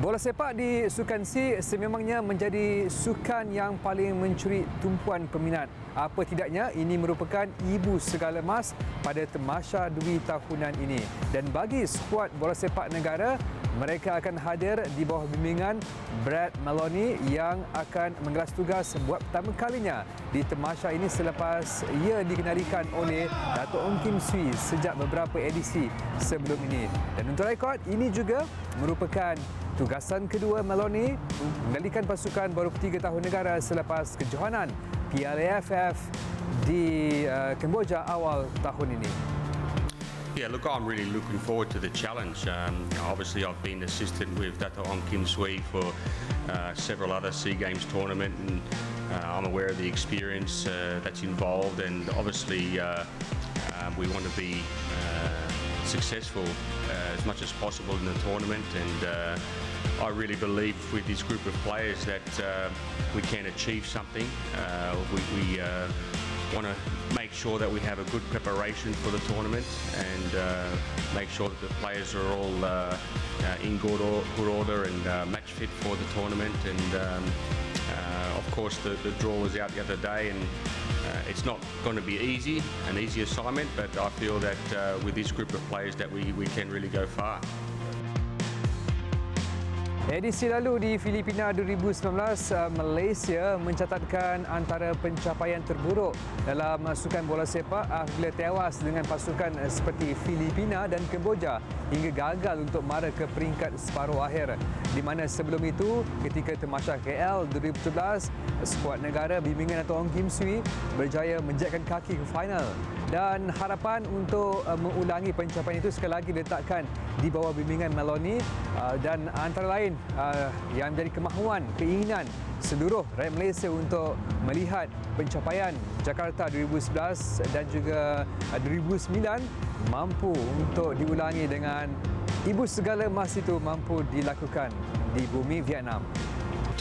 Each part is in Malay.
Bola sepak di Sukan C sememangnya menjadi sukan yang paling mencuri tumpuan peminat. Apa tidaknya, ini merupakan ibu segala emas pada Tamasya Dwi tahunan ini. Dan bagi skuad bola sepak negara, mereka akan hadir di bawah bimbingan Brad Maloney yang akan menggelas tugas buat pertama kalinya di Tamasya ini selepas ia dikenalikan oleh Dato' Ong Kim Swee sejak beberapa edisi sebelum ini. Dan untuk rekod, ini juga merupakan tugasan kedua Maloney mengendalikan pasukan baru 3 tahun negara selepas kejohanan Piala AFF di Kemboja awal tahun ini. Yeah, look, I'm really looking forward to the challenge. Obviously, I've been assistant with Dato' Ong Kim Swee for several other SEA Games tournament, and I'm aware of the experience that's involved. And obviously, we want to be successful as much as possible in the tournament. And I really believe with this group of players that we can achieve something. We want to make sure that we have a good preparation for the tournament and make sure that the players are all in good order and match fit for the tournament. And of course, the draw was out the other day, and it's not going to be an easy assignment, but I feel that with this group of players that we can really go far. Edisi lalu di Filipina 2019, Malaysia mencatatkan antara pencapaian terburuk dalam sukan bola sepak apabila tewas dengan pasukan seperti Filipina dan Kemboja hingga gagal untuk mara ke peringkat separuh akhir. Di mana sebelum itu, ketika Tamasya KL 2017, skuad negara bimbingan Dato' Ong Kim Swee berjaya menjekkan kaki ke final. Dan harapan untuk mengulangi pencapaian itu sekali lagi diletakkan di bawah bimbingan Maloney dan antara lain yang menjadi kemahuan, keinginan seluruh rakyat Malaysia untuk melihat pencapaian Jakarta 2011 dan juga 2009 mampu untuk diulangi dengan ibu segala emas itu mampu dilakukan di bumi Vietnam.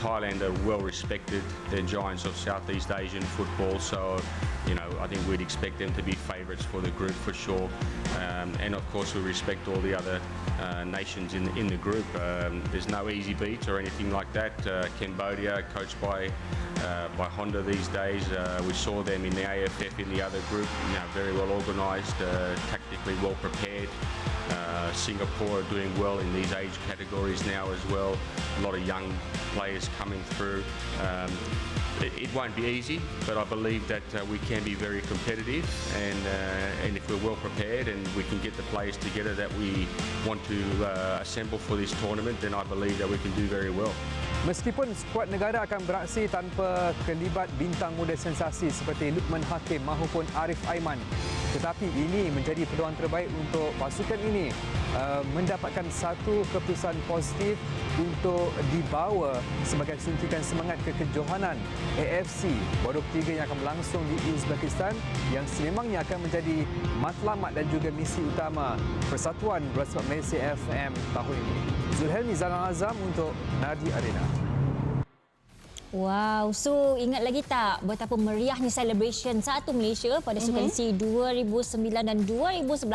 Thailand are well respected. They're giants of Southeast Asian football, so I think we'd expect them to be favourites for the group for sure. And of course, we respect all the other nations in the group. There's no easy beats or anything like that. Cambodia, coached by Honda these days, we saw them in the AFF in the other group. Very well organised, tactically well prepared. Singapore are doing well in these age categories now as well. A lot of young players coming through. It won't be easy, but I believe that we can be very competitive, and if we're well prepared and we can get the players together that we want to assemble for this tournament, then I believe that we can do very well. Meskipun skuad negara akan beraksi tanpa kelibat bintang muda sensasi seperti Lukman Hakim maupun Arif Aiman, tetapi ini menjadi peluang terbaik untuk pasukan ini mendapatkan satu keputusan positif untuk dibawa sebagai suntikan semangat ke kejohanan AFC baru ketiga yang akan berlangsung di Uzbekistan yang sememangnya akan menjadi matlamat dan juga misi utama Persatuan Bola Sepak Malaysia FM tahun ini. Zulhelmi Zainal Azam untuk Nardi Arena. Wow, so ingat lagi tak betapa meriahnya celebration Satu Malaysia pada Sukan C 2009 dan 2011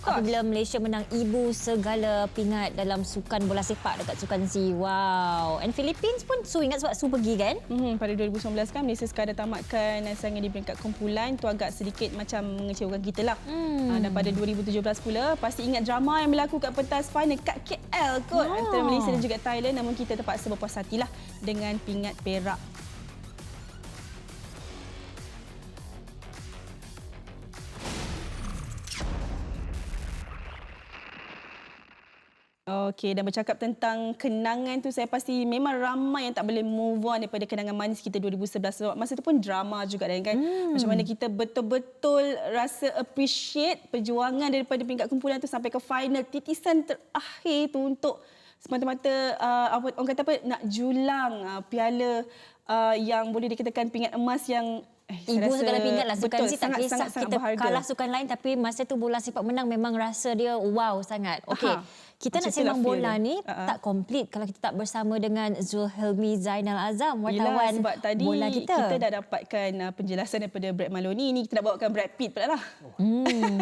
apabila Malaysia menang ibu segala pingat dalam sukan bola sepak dekat Sukan C. Wow. And Philippines pun Su ingat sebab Su pergi kan? Pada 2019 kan Malaysia sekadar tamatkan saingan di peringkat kumpulan, tu agak sedikit macam mengecewakan kita lah. Dan pada 2017 pula pasti ingat drama yang berlaku kat pentas final kat KL kot antara Malaysia dan juga Thailand, namun kita terpaksa berpuas hatilah dengan pingat perak. Okey, dan bercakap tentang kenangan tu, saya pasti memang ramai yang tak boleh move on daripada kenangan manis kita 2011. Sebab masa tu pun drama juga kan. Macam mana kita betul-betul rasa appreciate perjuangan daripada peringkat kumpulan tu sampai ke final, titisan terakhir tu untuk semata-mata orang kata apa, nak julang piala yang boleh dikatakan pingat emas yang Ibu segala pingat lah. Sukan C tak kisah kita berharga. kalah sukan lain, tapi masa tu bola sepak menang memang rasa dia wow sangat. Okey, kita nak sembang bola ni tak komplit kalau kita tak bersama dengan Zulhelmi Zainal Azam, wartawan sebab tadi bola kita dah dapatkan penjelasan daripada Brad Maloney. Ni kita nak bawakan Brad Pitt pula lah.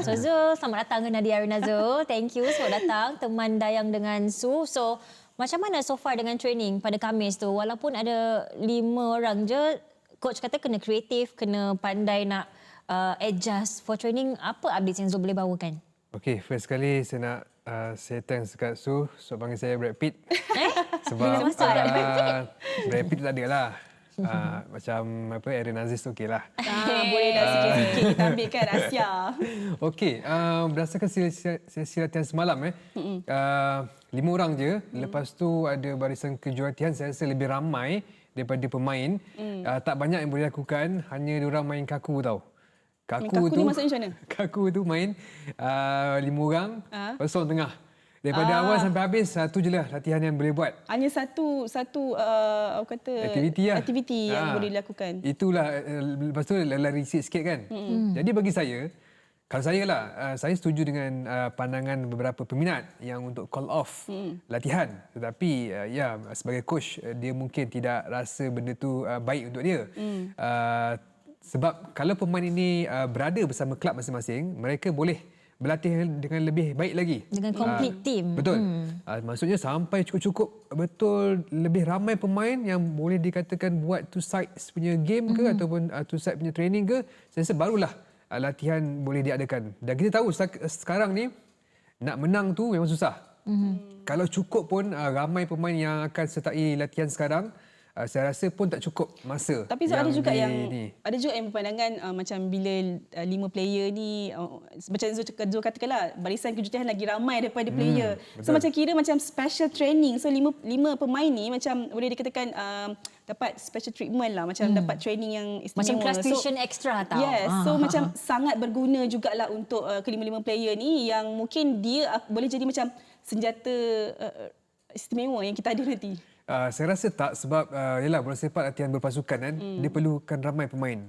So Zul, selamat datang ke Nadia Arena Zul. Thank you sebab datang teman dayang dengan Su. So Macam mana so far dengan training pada Khamis tu? Walaupun ada 5 orang je, coach kata kena kreatif, kena pandai nak adjust for training. Apa updates yang Zul boleh bawakan? Okey, first sekali saya nak say thanks dekat Su sebab panggil saya Brad Pitt. Sebab Bila masuk ada Brad Pitt? Brad Pitt tak ada lah. Macam apa Aaron Aziz tu okey lah. Boleh dah sikit-sikit kita ambil kan Asia. Okey, berdasarkan sesi latihan semalam 5 orang je. Lepas tu ada barisan kejuruhatian, saya rasa lebih ramai daripada pemain. Tak banyak yang boleh lakukan, hanya diorang main kaku tau. Kaku ni maksudnya macam mana? Kaku tu main 5 orang, lepas tu orang tengah. Daripada awal sampai habis, satu je lah latihan yang boleh buat. Hanya satu aku kata aktiviti yang boleh dilakukan. Itulah, lepas tu lari sikit kan. Jadi bagi saya, kalau saya lah, saya setuju dengan pandangan beberapa peminat yang untuk call off latihan. Tetapi ya, sebagai coach, dia mungkin tidak rasa benda tu baik untuk dia. Sebab kalau pemain ini berada bersama kelab masing-masing, mereka boleh berlatih dengan lebih baik lagi. Dengan complete team. Betul. Maksudnya sampai cukup-cukup betul lebih ramai pemain yang boleh dikatakan buat two sides punya game ke ataupun two side punya training ke, saya rasa barulah latihan boleh diadakan. Dan kita tahu sekarang ni nak menang tu memang susah. Kalau cukup pun ramai pemain yang akan sertai latihan sekarang, saya rasa pun tak cukup masa. Tapi ada juga yang berpandangan macam bila 5 player ni macam Zul katakanlah barisan kejuruteraan lagi ramai daripada player. So macam kira macam special training. So 5 pemain ni macam boleh dikatakan dapat special treatment lah, macam dapat training yang istimewa. Macam class tuition extra tau. Yes, so macam sangat berguna jugalah untuk kelima-lima player ni yang mungkin dia boleh jadi macam senjata istimewa yang kita ada nanti. Saya rasa tak, sebab yalah, bola sepak latihan berpasukan kan, dia perlukan ramai pemain.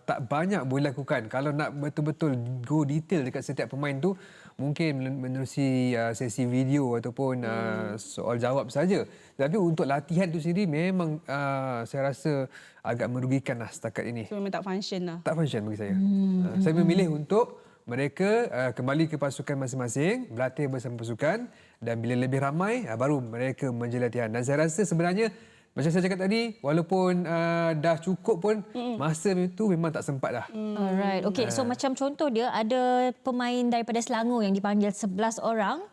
Tak banyak boleh lakukan. Kalau nak betul-betul go detail dekat setiap pemain tu, mungkin menerusi sesi video ataupun soal jawab saja. Tapi untuk latihan tu sendiri memang saya rasa agak merugikan lah setakat ini. So memang tak function lah. Tak function bagi saya. Saya memilih untuk mereka kembali ke pasukan masing-masing, berlatih bersama pasukan, dan bila lebih ramai baru mereka menjalani latihan. Dan saya rasa sebenarnya macam saya cakap tadi, walaupun dah cukup pun masa itu memang tak sempat dah. Alright. Okey, so macam contoh dia ada pemain daripada Selangor yang dipanggil 11 orang.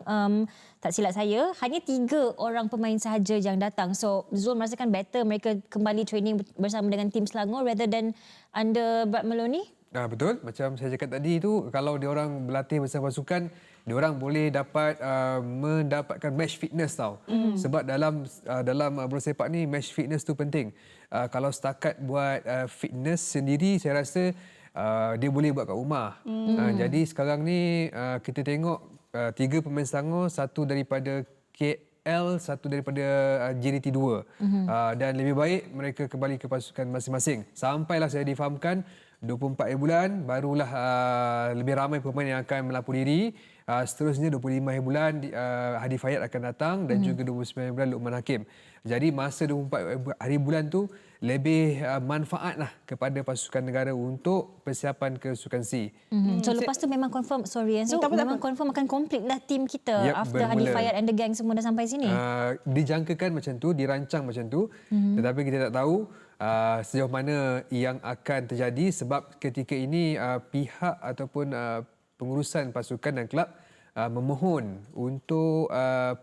Tak silap saya, hanya 3 orang pemain sahaja yang datang. So Zul merasakan better mereka kembali training bersama dengan tim Selangor rather than under Brad Maloney? Betul, macam saya cakap tadi tu, kalau diorang berlatih bersama pasukan, diorang boleh mendapatkan match fitness tau. Sebab dalam bola sepak ni match fitness tu penting. Kalau setakat buat fitness sendiri, saya rasa dia boleh buat kat rumah. Jadi sekarang ni kita tengok 3 pemain Selangor, 1 daripada KL, 1 daripada JDT 2. Dan lebih baik mereka kembali ke pasukan masing-masing. Sampailah saya difahamkan 24 bulan barulah lebih ramai pemain yang akan melapor diri. Seterusnya 25 bulan Hadi Fayad akan datang dan juga 29 bulan Luqman Hakim. Jadi masa 24 hari bulan tu lebih manfaatlah kepada pasukan negara untuk persiapan ke Sukan C. So lepas tu memang confirm, memang confirm akan complete lah tim kita after Hadi Fayad and the gang semua dah sampai sini. Dijangkakan macam tu, dirancang macam tu, tetapi kita tak tahu sejauh mana yang akan terjadi sebab ketika ini pihak ataupun pengurusan pasukan dan kelab memohon untuk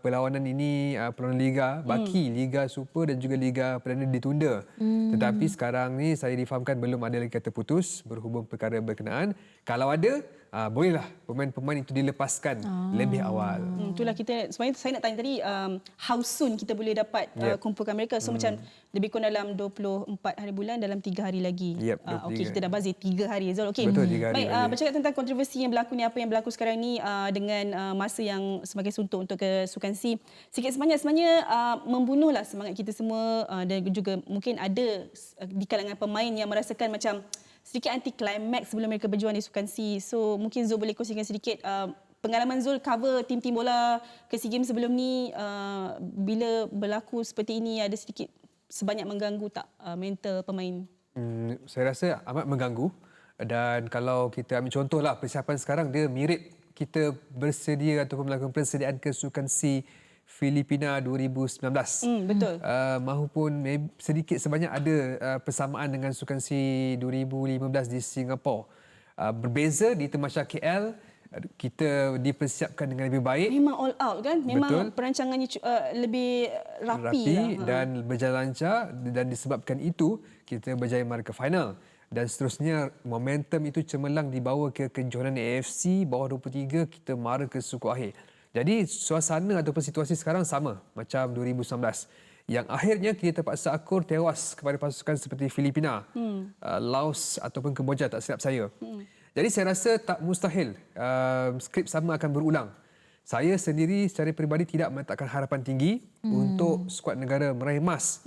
perlawanan ini, perlawanan Liga Baki, Liga Super dan juga Liga Perdana ditunda. Tetapi sekarang ni saya difahamkan belum ada lagi kata putus berhubung perkara berkenaan. Kalau ada, bolehlah pemain-pemain itu dilepaskan lebih awal. Itulah kita, sebenarnya saya nak tanya tadi, how soon kita boleh dapat kumpulkan mereka. So macam lebih kurang dalam 24 hari bulan, dalam 3 hari lagi. Okey, kita dah bazir 3 hari. Zul, okey. Betul, 3 hari. Baik, bercakap tentang kontroversi yang berlaku ni, apa yang berlaku sekarang ni dengan masa yang semakin suntuk untuk ke Sukan C. Sikit sebanyak sebenarnya membunuhlah semangat kita semua dan juga mungkin ada di kalangan pemain yang merasakan macam sedikit anti climax sebelum mereka berjuang di Sukan C. So mungkin Zul boleh kongsikan sedikit pengalaman Zul cover tim-tim bola ke SEA Games sebelum ni, bila berlaku seperti ini ada sedikit sebanyak mengganggu tak mental pemain? Saya rasa amat mengganggu, dan kalau kita ambil contohlah persiapan sekarang, dia mirip kita bersedia ataupun melakukan persediaan ke Sukan C Filipina 2019. Betul. Mahupun sedikit sebanyak ada persamaan dengan Sukan C 2015 di Singapura. Berbeza di Tamasya KL, kita dipersiapkan dengan lebih baik. Memang all out kan? Memang Betul. perancangannya lebih rapi lah. Dan berjalan lancar, dan disebabkan itu kita berjaya mara ke final. Dan seterusnya momentum itu cemerlang dibawa ke kejohanan AFC bawah 23, kita mara ke suku akhir. Jadi suasana ataupun situasi sekarang sama macam 2019. Yang akhirnya kita terpaksa akur tewas kepada pasukan seperti Filipina, Laos ataupun Kemboja, tak silap saya. Jadi saya rasa tak mustahil skrip sama akan berulang. Saya sendiri secara peribadi tidak meletakkan harapan tinggi untuk skuad negara meraih emas.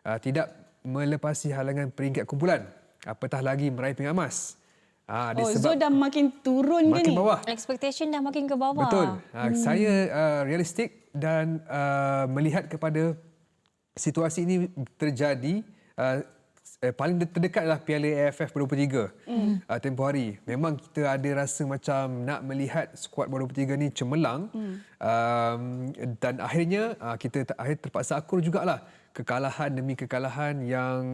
Tidak melepasi halangan peringkat kumpulan, apatah lagi meraih peringkat emas. Zul dah makin turun ke makin ni? bawah. Expectation dah makin ke bawah. Betul. Saya realistik dan melihat kepada situasi ini terjadi. Paling terdekat adalah Piala AFF 2023 tempoh hari. Memang kita ada rasa macam nak melihat skuad bola 23 ni cemerlang, dan akhirnya kita terpaksa akur jugalah kekalahan demi kekalahan yang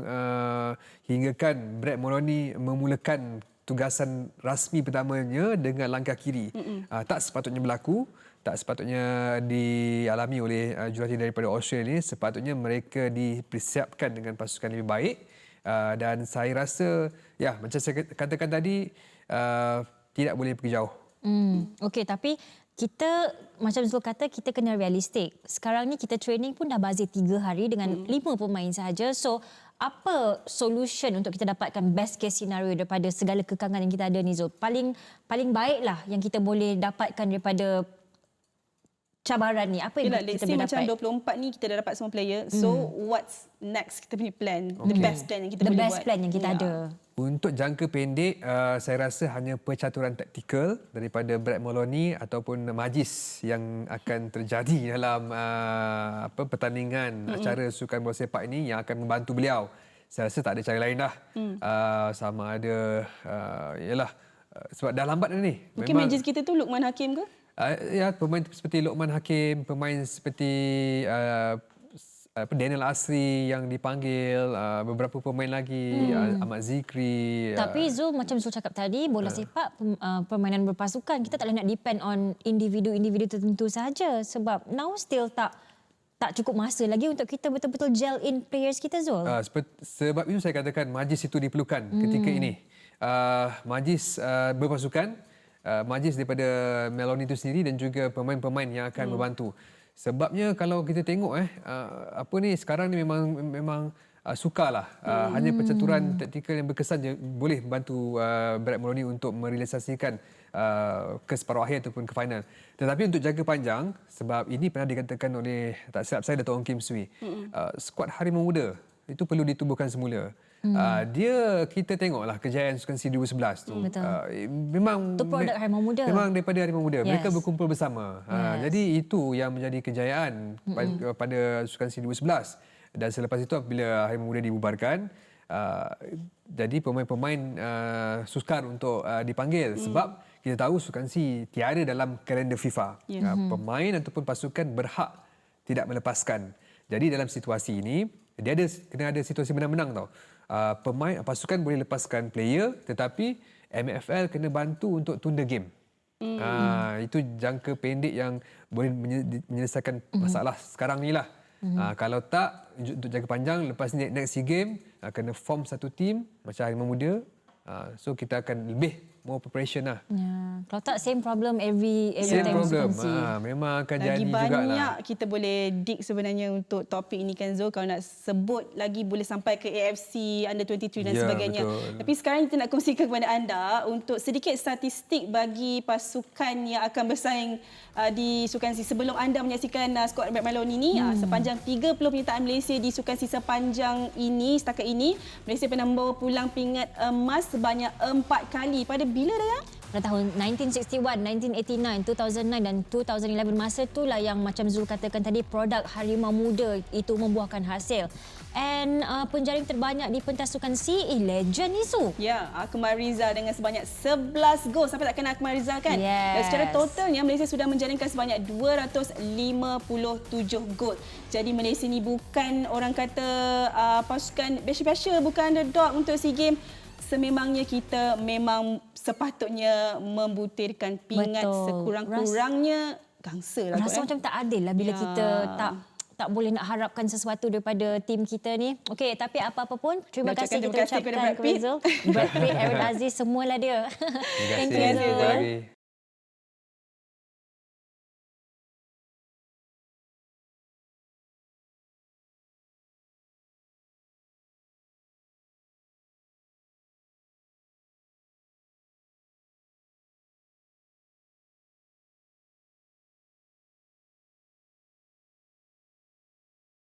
hinggakan Brad Moloney memulakan tugasan rasmi pertamanya dengan langkah kiri. Tak sepatutnya berlaku, tak sepatutnya dialami oleh jurulatih daripada Australia ini. Sepatutnya mereka dipersiapkan dengan pasukan lebih baik. Dan saya rasa, ya, macam saya katakan tadi, tidak boleh pergi jauh. Okey, tapi kita, macam Zul kata, kita kena realistik. Sekarang ni kita training pun dah bazir 3 hari dengan 5 pemain sahaja. So, apa solution untuk kita dapatkan best case scenario daripada segala kekangan yang kita ada ni, Zul? Paling baiklah yang kita boleh dapatkan daripada cabaran ni. Apa yang kita boleh dapat? Macam 24 ni kita dah dapat semua player. So what's next? Kita punya plan. The best plan yang kita boleh buat. The best plan yang kita ada. Untuk jangka pendek, saya rasa hanya percaturan taktikal daripada Brad Moloney ataupun majlis yang akan terjadi dalam pertandingan acara Sukan Bola Sepak ini yang akan membantu beliau. Saya rasa tak ada cara lain dah. Sama ada, sebab dah lambat dah ni. Mungkin majlis kita tu Luqman Hakim ke? Ya, pemain seperti Luqman Hakim, pemain seperti Daniel Asri yang dipanggil, beberapa pemain lagi, Ahmad Zikri. Tapi Zul, macam Zul cakap tadi, bola sepak, permainan berpasukan, kita tak boleh nak depend on individu-individu tertentu sahaja, sebab now still tak cukup masa lagi untuk kita betul-betul gel in players kita, Zul. Sebab itu saya katakan majlis itu diperlukan ketika ini. Majlis berpasukan, majlis daripada Meloni itu sendiri dan juga pemain-pemain yang akan membantu. Sebabnya kalau kita tengok sekarang ni memang sukarlah. Hanya percaturan taktikal yang berkesan je boleh membantu Brad Moloney untuk merealisasikan ke separuh akhir ataupun ke final. Tetapi untuk jangka panjang, sebab ini pernah dikatakan oleh, tak silap saya, Dato' Ong Kim Swee, skuad Harimau Muda itu perlu ditumbuhkan semula. Kita tengoklah kejayaan Sukan C 2011 tu. Memang itu produk Harimau Muda. Memang daripada Harimau Muda. Yes. Mereka berkumpul bersama. Jadi itu yang menjadi kejayaan pada Sukan C 2011. Dan selepas itu apabila Harimau Muda dibubarkan, jadi pemain-pemain sukar untuk dipanggil sebab kita tahu Sukan C tiada dalam kalender FIFA. Pemain ataupun pasukan berhak tidak melepaskan. Jadi dalam situasi ini kena ada situasi menang-menang tau. Pasukan boleh lepaskan player, tetapi MFL kena bantu untuk tunda game. Itu jangka pendek yang boleh menyelesaikan masalah sekarang ni lah. Kalau tak, untuk jangka panjang, lepas next SEA Game, kena form satu team macam Harimau Muda. So kita akan lebih more preparation lah. Ya. Kalau tak, same problem every Same time problem. Sukan C. Memang akan Lagi jadi jugalah. banyak kita boleh dig sebenarnya untuk topik ini kan, Zul. Kalau nak sebut lagi boleh sampai ke AFC, Under 23 dan sebagainya. Betul. Tapi sekarang kita nak kongsikan kepada anda untuk sedikit statistik bagi pasukan yang akan bersaing di Sukan C. Sebelum anda menyaksikan skuad Brad Moloney ini, sepanjang 30 penyertaan Malaysia di Sukan C sepanjang ini, setakat ini, Malaysia pernah membawa pulang pingat emas sebanyak 4 kali. Pada bila dah ya? pada tahun 1961, 1989, 2009 dan 2011. Masa itulah yang macam Zul katakan tadi, produk Harimau Muda itu membuahkan hasil. And penjaring terbanyak di pentas sukan CE, legend Isu. Ya, Akmal Rizal dengan sebanyak 11 gol. Sampai tak kenal Akmal Rizal kan? Yes. Dan secara totalnya Malaysia sudah menjaringkan sebanyak 257 gol. Jadi Malaysia ni bukan orang kata pasukan biasa-biasa, bukan underdog untuk SEA Games. Sememangnya kita memang sepatutnya membutirkan pingat sekurang-kurangnya gangsa lah. Rasa macam tak adil lah bila kita tak boleh nak harapkan sesuatu daripada tim kita ni. Okey, tapi apa-apa pun, terima kasih kita ucapkan kepada Zul, Brad Pitt, Aaron Aziz, semualah dia. Terima Thank kasih. you, Zul. Jumpa lagi.